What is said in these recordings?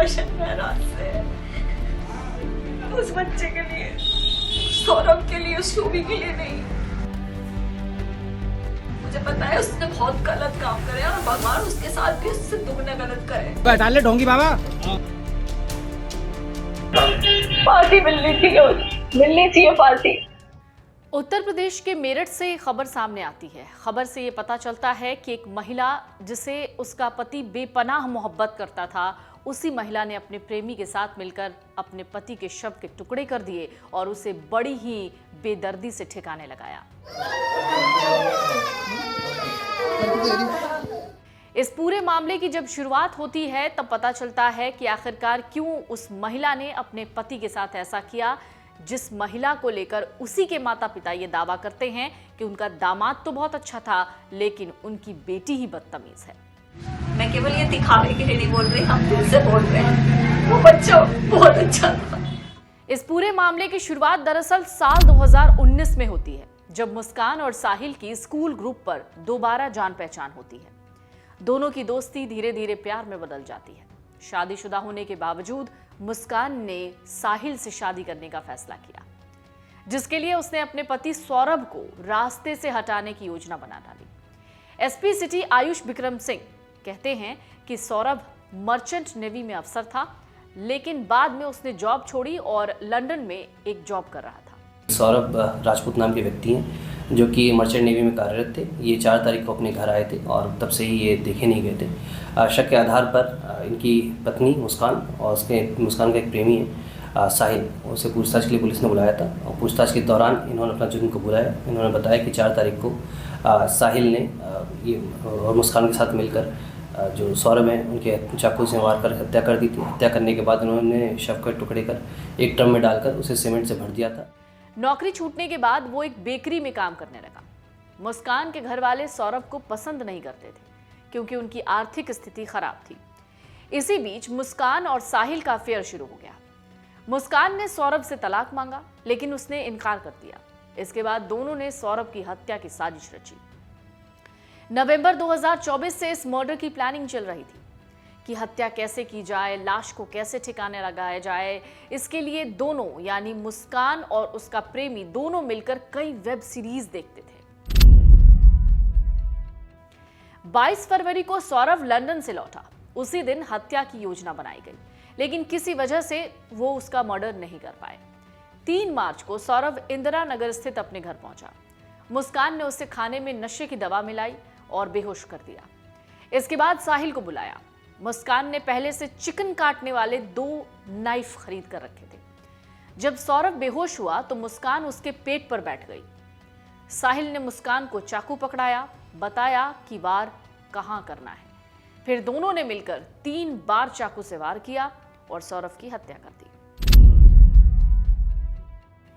Depression में रात से, उस बच्चे के लिए, सौरभ के लिए, उस शोभी के लिए नहीं। मुझे पता है उसने बहुत गलत काम करे और भगवान उसके साथ भी उससे दुगने गलत करे। बैठा ले ढोंगी बाबा। पार्टी मिलनी चाहिए पार्टी। उत्तर प्रदेश के मेरठ से खबर सामने आती है। खबर से ये पता चलता है कि एक महिला जिसे उसका पति बेपनाह मोहब्बत करता था, उसी महिला ने अपने प्रेमी के साथ मिलकर अपने पति के शव के टुकड़े कर दिए और उसे बड़ी ही बेदर्दी से ठिकाने लगाया। इस पूरे मामले की जब शुरुआत होती है तब पता चलता है कि आखिरकार क्यों उस महिला ने अपने पति के साथ ऐसा किया, जिस महिला को लेकर उसी के माता पिता ये दावा करते हैं कि उनका दामाद तो बहुत अच्छा था लेकिन उनकी बेटी ही बदतमीज है। मैं केवल ये दिखावे के लिए नहीं बोल रही, हम दिल से बोल रहे हैं, वो बच्चा बहुत अच्छा था। इस पूरे मामले की शुरुआत दरअसल साल 2019 में होती है, जब मुस्कान और साहिल की स्कूल ग्रुप पर दोबारा जान पहचान होती है। दोनों की दोस्ती धीरे धीरे प्यार में बदल जाती है। शादीशुदा होने के बावजूद मुस्कान ने साहिल से शादी करने का फैसला किया, जिसके लिए उसने अपने पति सौरभ को रास्ते से हटाने की योजना बना डाली। एसपी सिटी आयुष विक्रम सिंह कहते हैं कि सौरभ मर्चेंट नेवी में अफसर था, लेकिन बाद में उसने जॉब छोड़ी और लंदन में एक जॉब कर रहा था। सौरभ राजपूत नाम के व्यक्ति हैं जो कि मर्चेंट नेवी में कार्यरत थे। ये 4 तारीख को अपने घर आए थे और तब से ही ये देखे नहीं गए थे। शक के आधार पर इनकी पत्नी मुस्कान और मुस्कान का एक प्रेमी है साहिल, उसे पूछताछ के लिए पुलिस ने बुलाया था और पूछताछ के दौरान इन्होंने अपना जुर्म को बुलाया। इन्होंने बताया कि 4 तारीख को साहिल ने ये और मुस्कान के साथ मिलकर जो सौरभ हैं उनके चाकू से मार कर हत्या कर दी थी। हत्या करने के बाद उन्होंने शव के टुकड़े कर एक ड्रम में डालकर उसे सीमेंट से भर दिया था। नौकरी छूटने के बाद वो एक बेकरी में काम करने लगा। मुस्कान के घर वाले सौरभ को पसंद नहीं करते थे क्योंकि उनकी आर्थिक स्थिति खराब थी। इसी बीच मुस्कान और साहिल का अफेयर शुरू हो गया। मुस्कान ने सौरभ से तलाक मांगा, लेकिन उसने इनकार कर दिया। इसके बाद दोनों ने सौरभ की हत्या की साजिश रची। नवंबर 2024 से इस मर्डर की प्लानिंग चल रही थी कि हत्या कैसे की जाए, लाश को कैसे ठिकाने लगाया जाए। इसके लिए दोनों यानी मुस्कान और उसका प्रेमी दोनों मिलकर कई वेब सीरीज देखते थे। 22 फरवरी को सौरभ लंदन से लौटा। उसी दिन हत्या की योजना बनाई गई, लेकिन किसी वजह से वो उसका मर्डर नहीं कर पाए। 3 मार्च को सौरभ इंदिरा नगर स्थित अपने घर पहुंचा। मुस्कान ने उसे खाने में नशे की दवा मिलाई और बेहोश कर दिया। इसके बाद साहिल को बुलाया। मुस्कान ने पहले से चिकन काटने वाले 2 नाइफ खरीद कर रखे थे। जब सौरभ बेहोश हुआ तो मुस्कान उसके पेट पर बैठ गई। साहिल ने मुस्कान को चाकू पकड़ाया, बताया कि वार कहां करना है। फिर दोनों ने मिलकर 3 बार चाकू से वार किया और सौरभ की हत्या कर दी।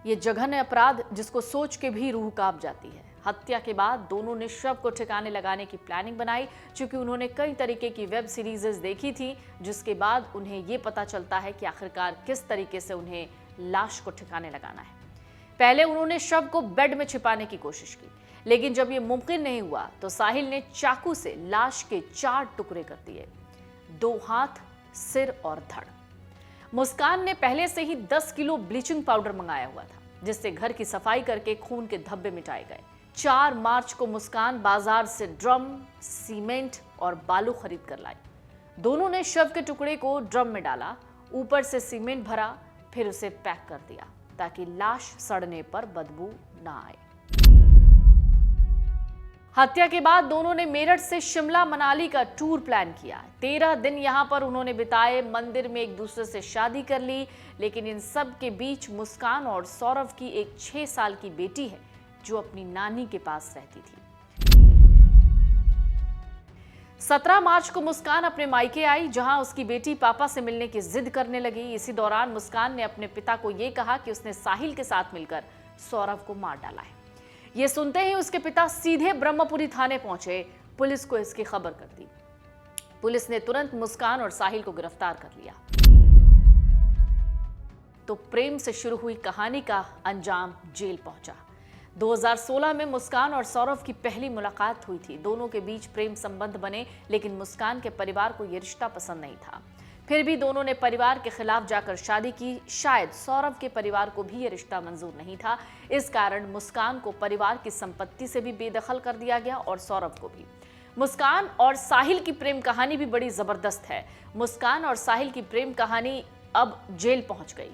ये जघन्य अपराध जिसको सोच के भी रूह कांप जाती है। हत्या के बाद दोनों ने शव को ठिकाने लगाने की प्लानिंग बनाई, क्योंकि उन्होंने कई तरीके की वेब सीरीजेस देखी थी, जिसके बाद उन्हें ये पता चलता है कि आखिरकार किस तरीके से उन्हें लाश को ठिकाने लगाना है। पहले उन्होंने शव को बेड में छिपाने की कोशिश की, लेकिन जब ये मुमकिन नहीं हुआ तो साहिल ने चाकू से लाश के 4 टुकड़े कर दिए, 2 हाथ, सिर और धड़। मुस्कान ने पहले से ही 10 किलो ब्लीचिंग पाउडर मंगाया हुआ था, जिससे घर की सफाई करके खून के धब्बे मिटाए गए। 4 मार्च को मुस्कान बाजार से ड्रम, सीमेंट और बालू खरीद कर लाई। दोनों ने शव के टुकड़े को ड्रम में डाला, ऊपर से सीमेंट भरा, फिर उसे पैक कर दिया ताकि लाश सड़ने पर बदबू ना आए। हत्या के बाद दोनों ने मेरठ से शिमला मनाली का टूर प्लान किया। 13 दिन यहां पर उन्होंने बिताए, मंदिर में एक दूसरे से शादी कर ली। लेकिन इन सब के बीच मुस्कान और सौरभ की एक 6 साल की बेटी है जो अपनी नानी के पास रहती थी। 17 मार्च को मुस्कान अपने मायके आई, जहां उसकी बेटी पापा से मिलने की जिद करने लगी। इसी दौरान मुस्कान ने अपने पिता को यह कहा कि उसने साहिल के साथ मिलकर सौरभ को मार डाला है। यह सुनते ही उसके पिता सीधे ब्रह्मपुरी थाने पहुंचे, पुलिस को इसकी खबर कर दी। पुलिस ने तुरंत मुस्कान और साहिल को गिरफ्तार कर लिया। तो प्रेम से शुरू हुई कहानी का अंजाम जेल पहुंचा। 2016 में मुस्कान और सौरभ की पहली मुलाकात हुई थी। दोनों के बीच प्रेम संबंध बने, लेकिन मुस्कान के परिवार को यह रिश्ता पसंद नहीं था। फिर भी दोनों ने परिवार के खिलाफ जाकर शादी की। शायद सौरभ के परिवार को भी ये रिश्ता मंजूर नहीं था। इस कारण मुस्कान को परिवार की संपत्ति से भी बेदखल कर दिया गया और सौरभ को भी। मुस्कान और साहिल की प्रेम कहानी भी बड़ी जबरदस्त है। मुस्कान और साहिल की प्रेम कहानी अब जेल पहुंच गई।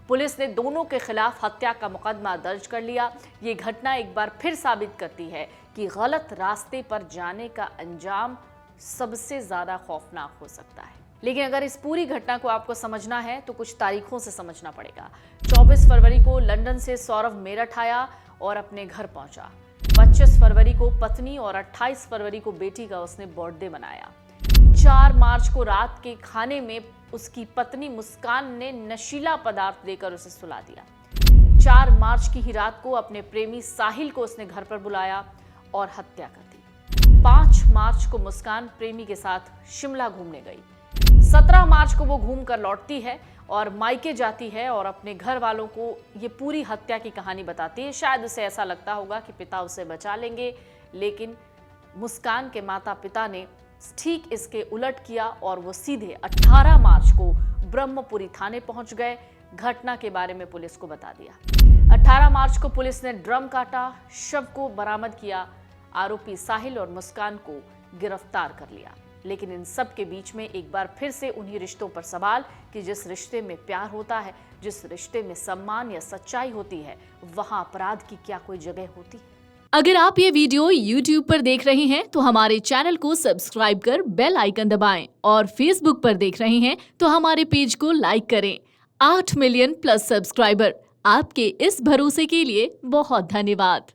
पुलिस ने दोनों के खिलाफ हत्या का मुकदमा दर्ज कर लिया। ये घटना एक बार फिर साबित करती है कि गलत रास्ते पर जाने का अंजाम सबसे ज्यादा खौफनाक हो सकता है। लेकिन अगर इस पूरी घटना को आपको समझना है तो कुछ तारीखों से समझना पड़ेगा। 24 फरवरी को लंदन से सौरभ मेरठ आया और अपने घर पहुंचा। 25 फरवरी को पत्नी और 28 फरवरी को बेटी का उसने बर्थडे मनाया। 4 मार्च को रात के खाने में उसकी पत्नी मुस्कान ने नशीला पदार्थ देकर उसे सुला दिया। 4 मार्च की ही रात को अपने प्रेमी साहिल को उसने घर पर बुलाया और हत्या कर दी। 5 मार्च को मुस्कान प्रेमी के साथ शिमला घूमने गई। 17 मार्च को वो घूम कर लौटती है और मायके जाती है और अपने घर वालों को ये पूरी हत्या की कहानी बताती है। शायद उसे ऐसा लगता होगा कि पिता उसे बचा लेंगे, लेकिन मुस्कान के माता पिता ने ठीक इसके उलट किया और वो सीधे 18 मार्च को ब्रह्मपुरी थाने पहुंच गए। घटना के बारे में पुलिस को बता दिया। 18 मार्च को पुलिस ने ड्रम काटा, शव को बरामद किया। आरोपी साहिल और मुस्कान को गिरफ्तार कर लिया। लेकिन इन सब के बीच में एक बार फिर से उन्हीं रिश्तों पर सवाल कि जिस रिश्ते में प्यार होता है, जिस रिश्ते में सम्मान या सच्चाई होती है, वहां अपराध की क्या कोई जगह होती है? अगर आप ये वीडियो YouTube पर देख रहे हैं तो हमारे चैनल को सब्सक्राइब कर बेल आइकन दबाएं और Facebook पर देख रहे हैं तो हमारे पेज को लाइक करें। 8 मिलियन प्लस सब्सक्राइबर, आपके इस भरोसे के लिए बहुत धन्यवाद।